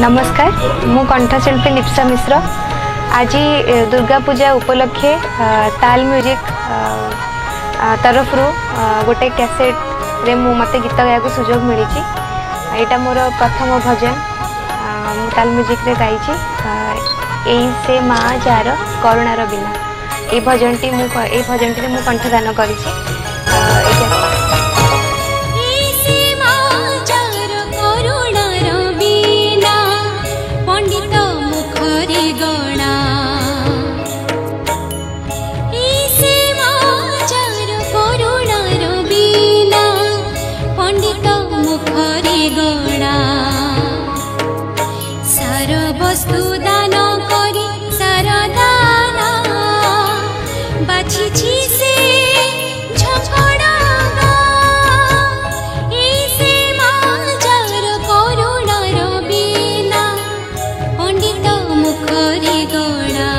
नमस्कार मु कंठशिल्पी लिप्सा मिश्र आज दुर्गा पूजा उपलक्षे ताल म्यूजिक तरफ गोटे कैसेट रे मत गीत गाया सुजोग मिली। यहाँ मोर प्रथम भजन ताल म्यूजिक रे गाई यही से माँ जार करुणार बिना ये भजन टी मु कंठदान करी। वस्तु दान करी सरदाना बाछी से झगड़ा ऐसे माजार करुणार बिना पंडित मुखरे गणा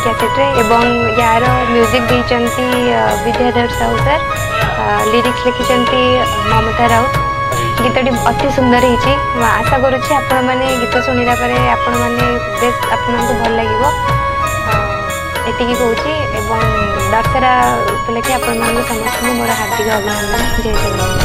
कैसेट्रे एवं यार म्यूजिक देचंती विद्याधर साहू सर लिरिक्स लिखिचंती ममता राउत। गीतटी अति सुंदर होती आशा करुच्ची आपण मैंने गीत शुणिला आपण मैंने बेस आपको भल लगे ये कहूँ दशहरा उपलक्षे आपण समस्त मोर हार्दिक अभिनंदन। जय जगन्नाथ।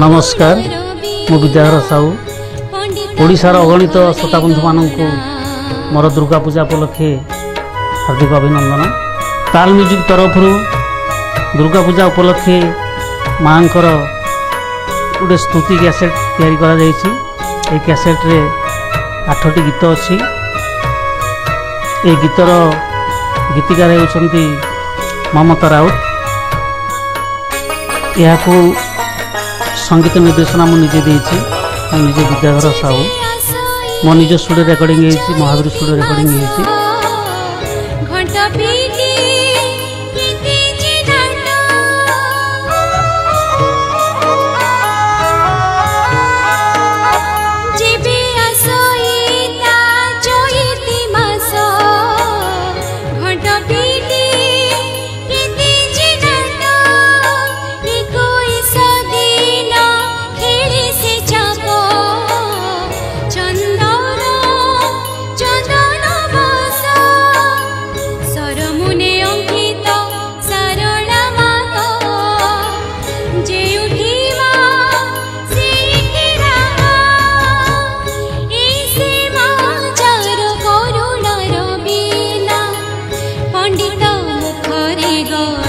नमस्कार मु विद्याधर साहू ओडिशार अगणित श्रोता बंधु मानू मोर दुर्गा पूजा उपलक्षे हार्दिक अभिनंदन। ताल म्यूजिक तरफ दुर्गा पूजा उपलक्षे माँ गोटे स्तुति कैसेट तैयारी करा जायछि। ए कैसेट रे 8टी गीत अच्छी। ए गीतर गीतिकार होउछंती ममता राउत। यह संगीत निर्देशना मु निजे देछि। निजे विद्याधर साहू मो निज studio recording Mahavir studio recording go